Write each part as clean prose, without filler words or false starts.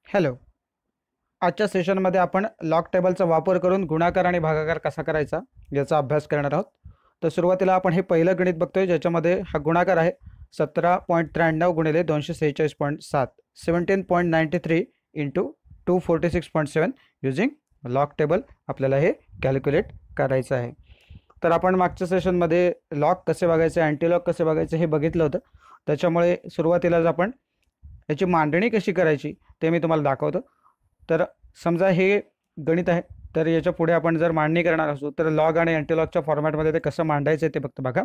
Hello. आजच्या सेशनमध्ये आपण लॉग टेबलचा वापर करून गुणाकार आणि भागाकार कसा करायचा याचा अभ्यास करणार आहोत. तर सुरुवातीला आपण हे पहिलं गणित बघतोय ज्याच्यामध्ये हा गुणाकार आहे 17.93 गुणिले 246.7 17.93 इंटू 246.7 युजिंग लॉग टेबल आपल्याला हे कॅल्क्युलेट करायचं आहे. तर आपण मागच्या सेशनमध्ये लॉग कसे बघायचे अँटीलॉग कसे बघायचे हे बघितलं होतं. त्याच्यामुळे सुरुवातीलाच आपण याची मांडणी कशी करायची ते मी तुम्हाला दाखवतो. तर समजा हे गणित आहे, तर याच्या पुढे आपण जर मांडणी करणार असू तर लॉग आणि अँटीलॉगच्या फॉर्मॅटमध्ये ते कसं मांडायचं ते फक्त बघा.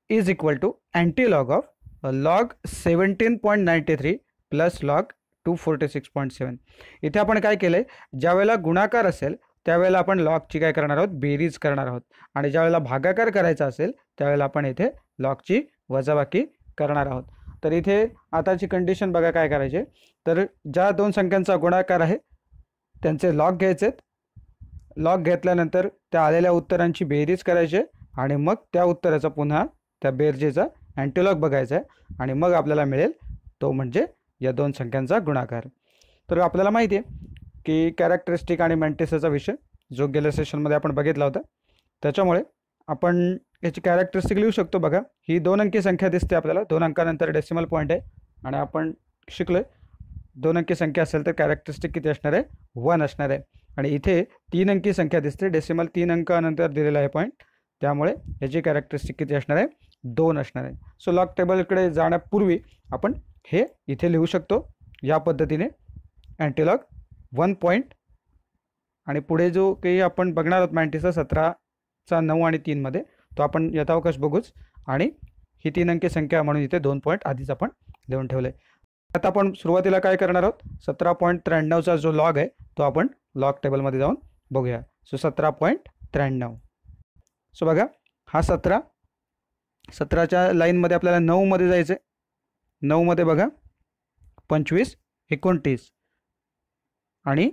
Is equal to antilog of log 17.93 plus log 246.7. इथे आपण काय केलंय, ज्या वेळेला गुणाकार असेल त्यावेळेला आपण लॉगची काय करणार आहोत, बेरीज करणार आहोत, आणि ज्या वेळेला भागाकार करायचा असेल त्यावेळेला आपण इथे लॉगची वजाबाकी करणार आहोत. तर इथे आताची कंडिशन बघा काय करायचे. तर ज्या दोन संख्यांचा गुणाकार आहे त्यांचे लॉग घ्यायचे. लॉग घेतल्यानंतर त्या आलेल्या उत्तरांची बेरीज करायची आणि मग त्या उत्तराचा पुन्हा त्या बेरजेचा अँटीलॉग बघायचा आहे आणि मग आपल्याला मिळेल तो म्हणजे या दोन संख्यांचा गुणाकार. तर आपल्याला माहिती आहे की कॅरेक्टरिस्टिक आणि मॅन्टिसचा विषय जो गेल्या सेशनमध्ये आपण बघितला होता, त्याच्यामुळे आपण याची कॅरेक्टरिस्टिक लिहू शकतो. बघा, ही 2 अंकी संख्या दिसते आपल्याला, 2 अंकानंतर डेसिमल पॉईंट आहे आणि आपण शिकलोय 2 अंकी संख्या असेल तर कॅरेक्टरिस्टिक किती असणार आहे, 1 असणार आहे. आणि इथे 3 अंकी संख्या दिसते, डेसिमल 3 अंकानंतर दिलेला आहे पॉईंट, त्यामुळे याची कॅरेक्टरिस्टिक किती असणार आहे, 2 असणार आहे. सो लॉग टेबलकडे जाण्यापूर्वी आपण हे इथे लिहू शकतो या पद्धतीने, अँटीलॉग 1 पॉईंट. आणि पुढे जो काही आपण बघणार आहोत मॅन्टिसचा 17चा 9 आणि 3 मध्ये, तो आपण यथावकाश बघूच. आणि ही 3 अंकी संख्या म्हणून इथे 2 पॉईंट आधीच आपण लिहून ठेवले. आता आपण सुरुवातीला काय करणार आहोत, 17.93चा जो लॉग आहे तो आपण लॉग टेबलमध्ये जाऊन बघूया. सो 17.93. सो बघा, हा 17च्या लाईनमध्ये आपल्याला 9 मध्ये जायचं आहे. 9 मध्ये बघा 25 29 आणि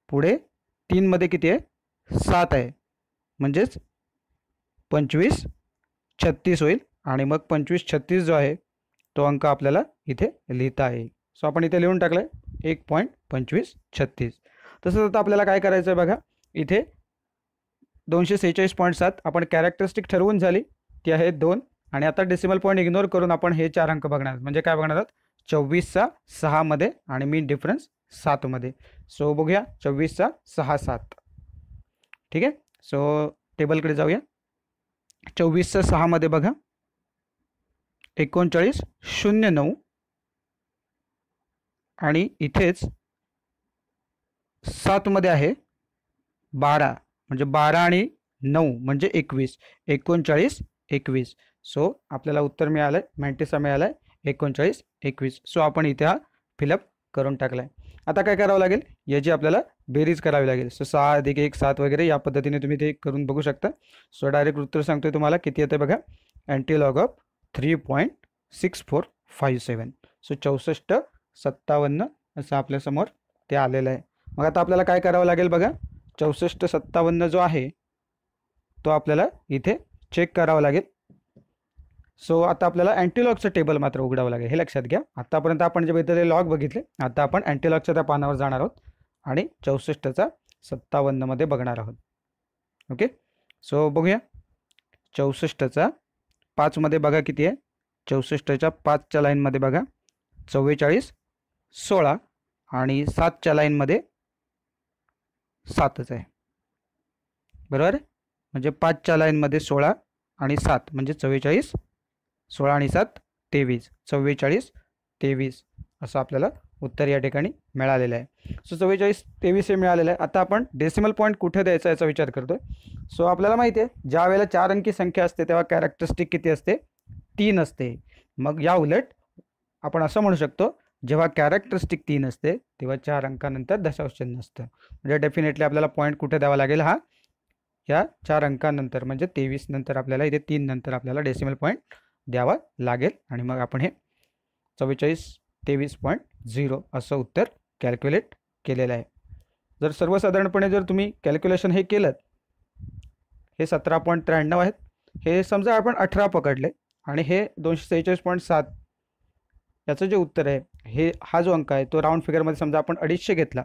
पुढे 3 मध्ये किती आहे, 7 आहे, म्हणजेच 25 36 होईल. आणि मग 25 36 जो आहे तो अंक आपल्याला इथे लिहिता आहे. सो आपण इथे लिहून टाकलं आहे 1.2536. तसंच आता आपल्याला काय करायचं आहे बघा, इथे 246.7 आपण कॅरेक्टरिस्टिक ठरवून झाली, ती आहे 2. आणि आता डेसिमल पॉईंट इग्नोर करून आपण हे 4 अंक बघणार, म्हणजे काय बघणार आहोत, 24चा 6 मध्ये आणि मीन डिफरन्स 7 मध्ये. सो बघूया 24चा 6 7. ठीक आहे. सो टेबलकडे जाऊया. 24चा 6 मध्ये बघा 3909 आणि इथेच 7 मध्ये आहे 12, म्हणजे 12 आणि 9 म्हणजे 21, 39 21. सो आपल्याला उत्तर मिळालं आहे, मॅन्टिसचा मिळाला आहे 39 21. सो आपण इथे हा फिलअप करून टाकला आहे. आता काय करावं लागेल, याची आपल्याला बेरीज करावी लागेल. सो 6 अधिक 1 7 वगैरे या पद्धतीने तुम्ही ते करून बघू शकता. सो डायरेक्ट उत्तर सांगतोय तुम्हाला किती येतं बघा, अँटीलॉग ऑफ 3.6457. सो 64 57 असं आपल्यासमोर ते आलेलं आहे. मग आता आपल्याला काय करावं लागेल बघा, 64 57 जो आहे तो आपल्याला इथे चेक करावा लागेल. सो आता आपल्याला अँटीलॉगचं टेबल मात्र उघडावं लागेल, हे लक्षात घ्या. आतापर्यंत आपण जे बघितलेले लॉग बघितले, आता आपण अँटीलॉगच्या त्या पानावर जाणार आहोत आणि 64चा 57 मध्ये बघणार आहोत. ओके. सो बघूया 64चा 5 मध्ये बघा किती आहे, 64च्या 5च्या लाईनमध्ये बघा 44 16 आणि 7च्या लाईनमध्ये 7च आहे, बरोबर आहे. म्हणजे 5च्या लाईनमध्ये 16 आणि 7 म्हणजे 44, 16 आणि 7 23, 44 23 असं आपल्याला उत्तर या ठिकाणी मिळालेलं आहे. सो 44 23 हे मिळालेलं आहे. आता आपण डेसिमल पॉईंट कुठे द्यायचा याचा विचार करतोय. सो आपल्याला माहिती आहे ज्या वेळेला 4 अंकी संख्या असते तेव्हा कॅरेक्टरिस्टिक किती असते, 3 असते. मग या उलट आपण असं म्हणू शकतो, जेव्हा कॅरेक्टरिस्टिक 3 असते तेव्हा 4 अंकानंतर दशांश चिन्ह असतं. म्हणजे डेफिनेटली आपल्याला पॉईंट कुठे द्यावा लागेल, हा या 4 अंकानंतर म्हणजे 23 नंतर आपल्याला इथे 3 नंतर आपल्याला डेसिमल पॉईंट द्यावा लागेल. आणि मग आपण हे 44 23.0 असं उत्तर कॅल्क्युलेट केलेलं आहे. जर सर्वसाधारणपणे जर तुम्ही कॅल्क्युलेशन हे केलं, हे 17.93 आहेत, हे समजा आपण 18 पकडले आणि हे 246.7 याचं जे उत्तर आहे हा जो अंक आहे तो राऊंड फिगरमध्ये समजा आपण 250 घेतला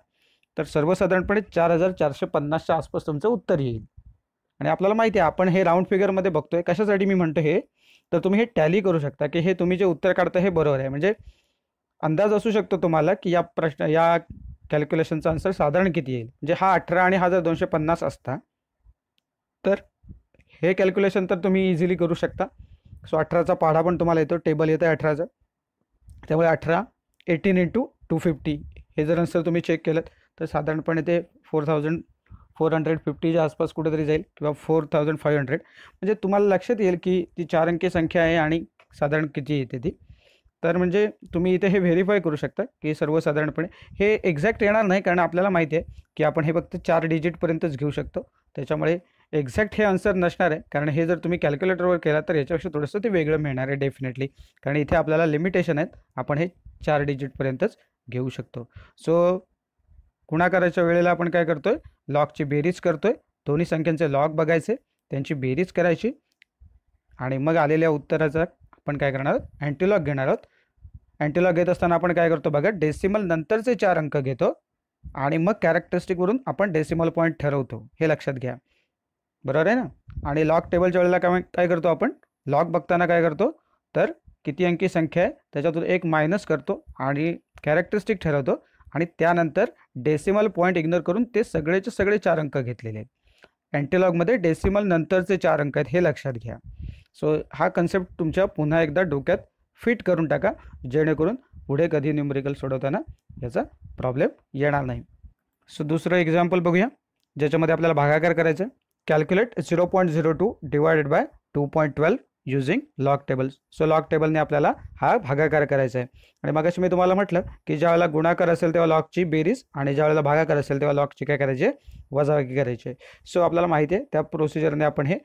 तर सर्वसाधारणपणे 4450च्या आसपास तुमचं उत्तर येईल. आणि आपल्याला माहिती आहे आपण हे राऊंड फिगरमध्ये बघतोय कशासाठी मी म्हणतो हे, तर तुम्ही हे टॅली करू शकता की हे तुम्ही जे उत्तर काढता हे बरोबर आहे. म्हणजे अंदाज असू शकतो तुम्हाला की या कॅल्क्युलेशनचा आन्सर साधारण किती येईल. म्हणजे हा 18 आणि हा जर 250 असता तर हे कॅल्क्युलेशन तर तुम्ही इझिली करू शकता. सो 18चा पाढा पण तुम्हाला येतो, टेबल येतं 18चं. त्यामुळे 18 18 इंटू 250 हे जर आन्सर तुम्ही चेक केलं तर साधारणपणे ते 4450च्या आसपास कुठेतरी जाईल किंवा 4500. म्हणजे तुम्हाला लक्षात येईल की ती 4 अंकी संख्या आहे आणि साधारण किती येते ती. तर म्हणजे तुम्ही इथे हे व्हेरीफाय करू शकता की सर्वसाधारणपणे हे एक्झॅक्ट येणार नाही, कारण आपल्याला माहिती आहे की आपण हे फक्त 4 डिजिटपर्यंतच घेऊ शकतो. त्याच्यामुळे एक्झॅक्ट हे आन्सर नसणार आहे, कारण हे जर तुम्ही कॅल्क्युलेटरवर केला तर याच्यापेक्षा थोडंसं ते वेगळं मिळणार आहे डेफिनेटली, कारण इथे आपल्याला लिमिटेशन आहेत. आपण हे 4 डिजिटपर्यंतच घेऊ शकतो. सो गुणाकाराच्या वेळेला आपण काय करतोय, लॉगची बेरीज करतोय. दोन्ही संख्यांचे लॉग बघायचे, त्यांची बेरीज करायची आणि मग आलेल्या उत्तराचा आपण काय करणार आहोत, अँटीलॉग घेणार आहोत. अँटीलॉग घेत असताना आपण काय करतो बघा, डेसिमल नंतरचे 4 अंक घेतो आणि मग कॅरेक्टरिस्टिकवरून आपण डेसिमल पॉईंट ठरवतो. हे लक्षात घ्या, बरोबर आहे ना. आणि लॉग टेबलच्या वेळेला काय करतो आपण, लॉग बघताना काय करतो तर किती अंकी संख्या आहे त्याच्यातून एक मायनस करतो आणि कॅरेक्टरिस्टिक ठरवतो आणि त्यानंतर डेसिमल पॉईंट इग्नोर करून ते सगळेचे सगळे 4 अंक घेतलेले आहेत. अँटीलॉगमध्ये डेसिमल नंतरचे 4 अंक आहेत, हे लक्षात घ्या. सो हा कन्सेप्ट तुमच्या पुन्हा एकदा डोक्यात फिट करून टाका, जेणेकरून पुढे कधी न्यूमरिकल सोडवताना याचा प्रॉब्लेम येणार नाही. सो दुसरं एक्झाम्पल बघूया, ज्याच्यामध्ये आपल्याला भागाकार करायचं आहे. Calculate 0.02 divided by 2.12 using log table. So log टेबलने आपल्याला हा भागाकार करायचा आहे. आणि मगाशी मी तुम्हाला म्हटलं की ज्यावेळेला गुणाकार असेल तेव्हा लॉगची बेरीज आणि ज्यावेळेला भागाकार असेल तेव्हा लॉगची काय करायची आहे, वजाबाकी करायची आहे. सो आपल्याला माहिती आहे त्या प्रोसिजरने आपण हे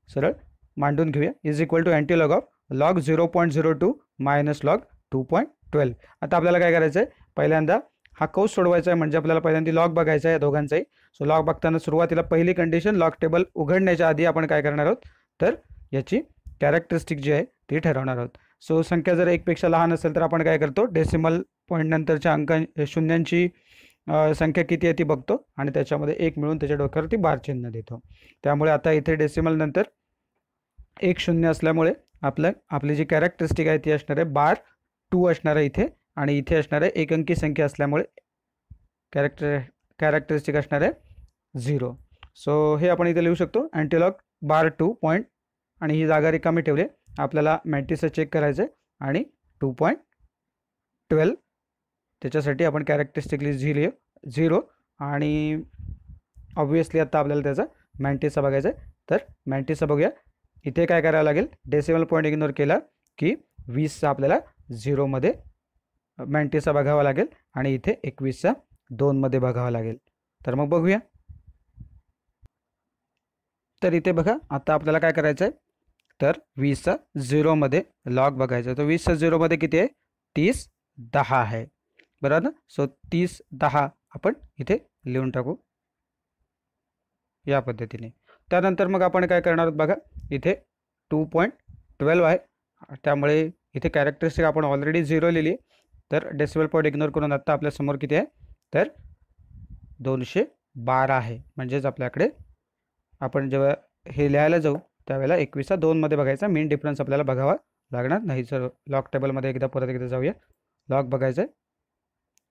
सरळ मांडून घेऊया. Is equal to antilog of log 0.02 minus log 2.12. आता आपल्याला काय करायचं आहे, पहिल्यांदा हा कौस सोडवायचा आहे. म्हणजे आपल्याला पहिल्यांदा लॉग बघायचा आहे दोघांचाही. सो लॉग बघताना सुरुवातीला पहिली कंडिशन, लॉग टेबल उघडण्याच्या आधी आपण काय करणार आहोत तर याची कॅरेक्टरिस्टिक जी आहे ती ठरवणार आहोत. सो संख्या जर 1 पेक्षा लहान असेल तर आपण काय करतो, डेसिमल पॉईंट नंतरच्या शून्यांची संख्या किती आहे ती बघतो आणि त्याच्यामध्ये 1 मिळून त्याच्या डोक्यावरती बार चिन्ह देतो. त्यामुळे आता इथे डेसिमल नंतर 1 0 असल्यामुळे आपली जी कॅरेक्टरिस्टिक आहे ती असणार आहे बार 2 असणार आहे इथे, आणि इथे असणार आहे 1 अंकी संख्या असल्यामुळे कॅरेक्टरिस्टिक असणार आहे 0. सो हे आपण इथे लिहू शकतो अँटीलॉग बार 2 पॉईंट, आणि ही जागा रिकामी ठेवली. आपल्याला मॅट्रिक्स चेक करायचं आहे आणि 2.12 त्याच्यासाठी आपण कॅरेक्टरिस्टिकली 0 आणि ऑब्वियसली आता आपल्याला त्याचा मॅट्रिक्सचा बघायचा आहे. तर मॅट्रिक्सचा बघूया. इथे काय करावं लागेल, डेसिमल पॉईंट इग्नोर केला की 20चा आपल्याला 0मध्ये मॅट्रिक्सचा बघावा लागेल आणि इथे 21चा 2मध्ये बघावा लागेल. तर मग बघूया. तर इथे बघा आता आपल्याला काय करायचं आहे, तर 20चा 0मध्ये लॉग बघायचा आहे. तर 20चा 0मध्ये किती आहे, 30 10 आहे, बरोबर ना. सो 30 10 आपण इथे लिहून टाकू या पद्धतीने. त्यानंतर मग आपण काय करणार आहोत बघा, इथे 2.12 आहे, त्यामुळे इथे कॅरेक्टरिस्टिक आपण ऑलरेडी 0 लिहिली. तर डेसिमल पॉईंट इग्नोर करून आता आपल्यासमोर किती आहे, तर 212 आहे. म्हणजेच आपल्याकडे आपण जेव्हा हे लिहायला जाऊ त्यावेळेला 21चा 2मध्ये बघायचा, मेन डिफरन्स आपल्याला बघावा लागणार नाही. सर लॉग टेबलमध्ये परत एकदा जाऊया. लॉग बघायचं आहे,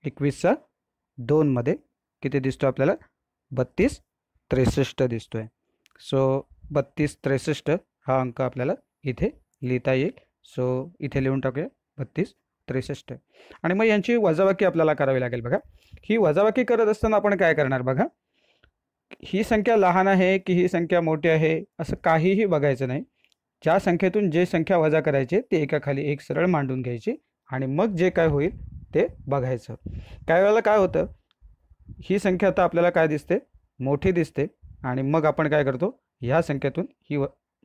21चा 2मध्ये किती दिसतो आपल्याला, 32 63 दिसतो आहे. सो 32 63 हा अंक आपल्याला इथे लिहिता येईल. सो इथे लिहून टाकूया 32 63. आणि मग यांची वजाबाकी आपल्याला करावी लागेल. बघा ही वजाबाकी करत असताना आपण काय करणार बघा, ही संख्या लहान आहे की ही संख्या मोठी आहे असं काहीही बघायचं नाही. ज्या संख्येतून जे संख्या वजा करायची ते एकाखाली एक सरळ मांडून घ्यायची आणि मग जे काय होईल ते बघायचं. काही वेळेला काय होतं, ही संख्या आता आपल्याला काय दिसते, मोठी दिसते, आणि मग आपण काय करतो, ह्या संख्येतून ही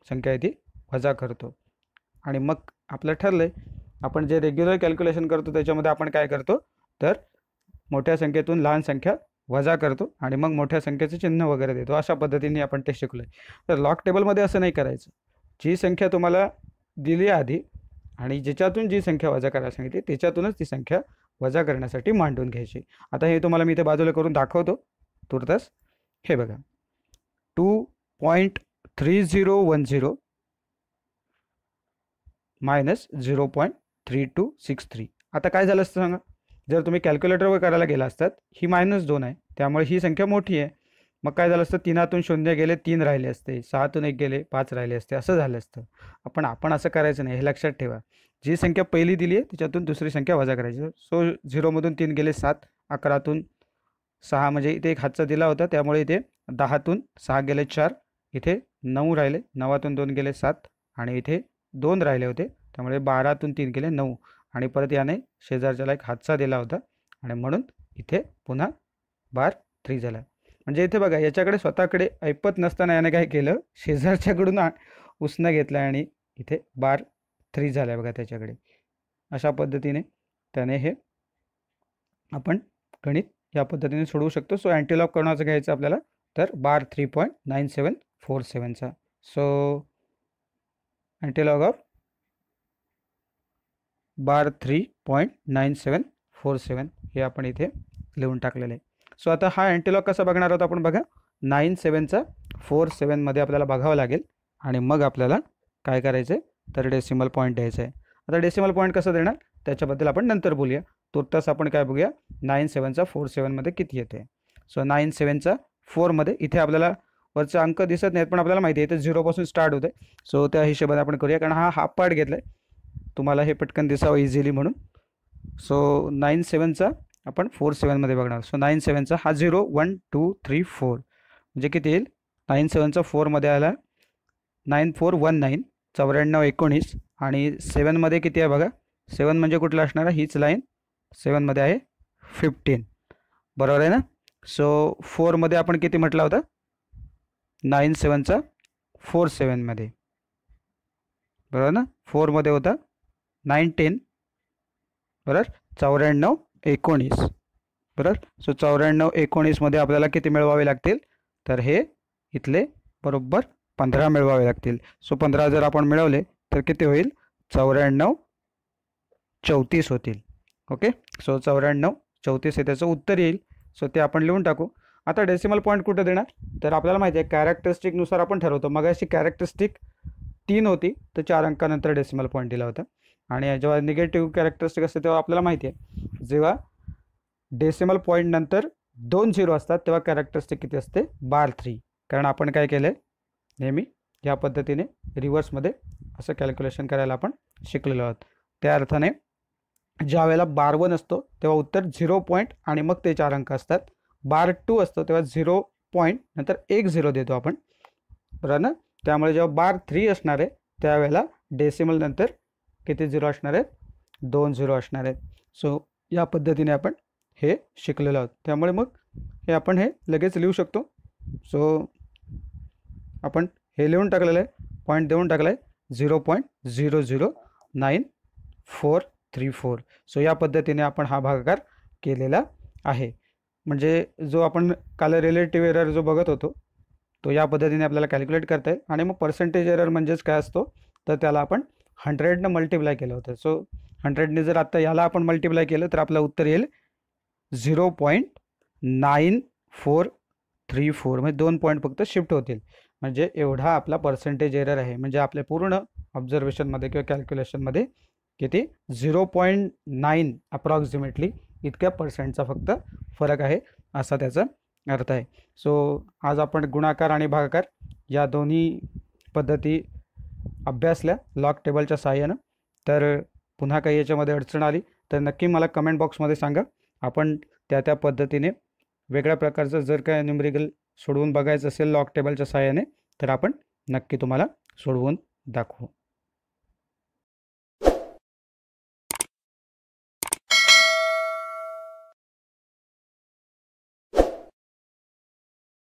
संख्या आहे ती वजा करतो. आणि मग आपलं ठरलंय, आपण जे रेग्युलर कॅल्क्युलेशन करतो त्याच्यामध्ये आपण काय करतो, तर मोठ्या संख्येतून लहान संख्या वजा करतो आणि मग मोठ्या संख्येचं चिन्ह वगैरे देतो. अशा पद्धतीने आपण ते शिकलो आहे. तर लॉग टेबलमध्ये असं नाही करायचं. जी संख्या तुम्हाला दिली आधी आणि ज्याच्यातून जी संख्या वजा करायला सांगितली त्याच्यातूनच ती संख्या वजा करण्यासाठी मांडून घ्यायची. आता हे तुम्हाला मी इथे बाजूला करून दाखवतो तुर्तास. हे बघा 2.3010 मायनस 0.3263. आता काय झालं असतं सांगा, जर तुम्ही कॅल्क्युलेटरवर करायला गेला असतात, ही -2 आहे त्यामुळे ही संख्या मोठी आहे. मग काय झालं असतं, 3तून 0 गेले 3 राहिले असते, 6तून 1 गेले 5 राहिले असते, असं झालं असतं. आपण असं करायचं नाही, हे लक्षात ठेवा. जी संख्या पहिली दिली आहे त्याच्यातून दुसरी संख्या वजा करायची. सो 0मधून 3 गेले 7, 11तून 6 म्हणजे इथे एक हातचा दिला होता त्यामुळे इथे 10तून 6 गेले 4, इथे 9 राहिले, 9तून 2 गेले 7 आणि इथे 2 राहिले होते त्यामुळे 12तून 3 गेले 9 आणि परत याने शेजारच्याला एक हातचा दिला होता आणि म्हणून इथे पुन्हा बार 3 झाला. म्हणजे इथे बघा याच्याकडे स्वतःकडे ऐपत नसताना याने काय केलं, शेजारच्याकडून उसनं घेतलं आणि इथे बार 3 झाला आहे बघा त्याच्याकडे. अशा पद्धतीने त्याने हे आपण गणित या पद्धतीने सोडवू शकतो. सो अँटीलॉग कोणाचं घ्यायचं आपल्याला, तर बार 3.9747चा. सो अँटीलॉग ऑफ बार 3.9747 हे आपण इथे लिहून टाकलेलं आहे. सो आता हा अँटीलॉग कसा बघणार आहोत आपण बघा, 97चा 47मध्ये आपल्याला बघावं लागेल आणि मग आपल्याला काय करायचं आहे, तर डेसिमल पॉईंट द्यायचं आहे. आता डेसिमल पॉईंट कसं देणार त्याच्याबद्दल आपण नंतर बोलूया. तुर्तास आपण काय बघूया, 97चा 47मध्ये किती येते. सो 97चा 4मध्ये इथे आपल्याला वरचा अंक दिसत नाहीत पण आपल्याला माहिती आहे इथे 0पासून स्टार्ट होते. सो त्या हिशोबाने आपण करूया, कारण हा हाफ पार्ट घेतला आहे तुम्हाला हे पटकन दिसावं इझिली म्हणून. सो 97चा आपण 47मध्ये बघणार. सो 97चा हा 0 1 2 3 4 म्हणजे किती येईल, 97चा 4मध्ये आला 9419 9419 आणि 7मध्ये किती आहे बघा, 7 म्हणजे कुठलं असणार आहे, हीच लाईन 7मध्ये आहे 15, बरोबर आहे ना. सो 4मध्ये आपण किती म्हटला होता, 97चा 47मध्ये, बरोबर ना. 4मध्ये होता 19, बरोबर 9419, बरोबर. सो 9419मध्ये आपल्याला किती मिळवावे लागतील, तर हे इथले बरोबर 15 मिळवावे लागतील. सो 15 जर आपण मिळवले तर किती होईल, 9434 होतील. ओके. सो 9434 हे त्याचं उत्तर येईल. सो ते आपण लिहून टाकू. आता डेसिमल पॉईंट कुठे देणार, तर आपल्याला माहिती आहे कॅरेक्टरिस्टिकनुसार आपण ठरवतो. मग अशी कॅरेक्टरिस्टिक 3 होती तर 4 अंकानंतर डेसिमल पॉईंट दिला होता. आणि जेव्हा निगेटिव्ह कॅरेक्टरिस्टिक असते तेव्हा आपल्याला माहिती आहे जेव्हा डेसिमल पॉईंट नंतर 2 0 असतात तेव्हा कॅरेक्टरिस्टिक किती असते, बार 3. कारण आपण काय केलं आहे, नेहमी या पद्धतीने रिव्हर्समध्ये असं कॅल्क्युलेशन करायला आपण शिकलेलो आहोत. त्या अर्थाने ज्या वेळेला बार 1 असतो तेव्हा उत्तर 0 पॉईंट आणि मग ते 4 अंक असतात. बार 2 असतो तेव्हा 0 पॉईंट नंतर 1 0 देतो आपण, बरोबर ना. त्यामुळे जेव्हा बार 3 असणार आहे त्यावेळेला डेसिमल नंतर किती 0 असणार आहेत, 2 0 असणार आहेत. सो या पद्धतीने आपण हे शिकलेलो आहोत. त्यामुळे मग हे आपण हे लगेच लिहू शकतो. सो आपण हे लिहून टाकलेलं आहे, पॉईंट देऊन टाकला आहे 0.0093434. सो या पद्धतीने आपण हा भागाकार केलेला आहे. म्हणजे जो आपण काल रिलेटिव्ह एरर जो बघत होतो तो या पद्धतीने आपल्याला कॅल्क्युलेट करता येईल. आणि मग पर्सेंटेज एरर म्हणजेच काय असतो, तर त्याला आपण 100ने मल्टिप्लाय केलं होतं. सो 100ने जर आता याला आपण मल्टिप्लाय केलं तर आपलं उत्तर येईल 0.9434, म्हणजे 2 पॉईंट फक्त शिफ्ट होतील. म्हणजे एवढा आपला पर्सेंटेज एरर आहे. म्हणजे आपल्या पूर्ण ऑब्झर्वेशनमध्ये किंवा कॅल्क्युलेशनमध्ये किती 0.9 अप्रॉक्सिमेटली इतक्या पर्सेंटचा फक्त फरक आहे असा त्याचा अर्थ आहे. सो आज आपण गुणाकार आणि भागाकार या दोन्ही पद्धती अभ्यासल्या लॉग टेबलच्या सहाय्यानं. तर पुन्हा काही याच्यामध्ये अडचण आली तर नक्की मला कमेंट बॉक्समध्ये सांगा. आपण त्या पद्धतीने वेगळ्या प्रकारचं जर काय न्यूमेरिकल सोडवून बघायचं असेल लॉग टेबलच्या सहाय्याने तर आपण नक्की तुम्हाला सोडवून दाखवू.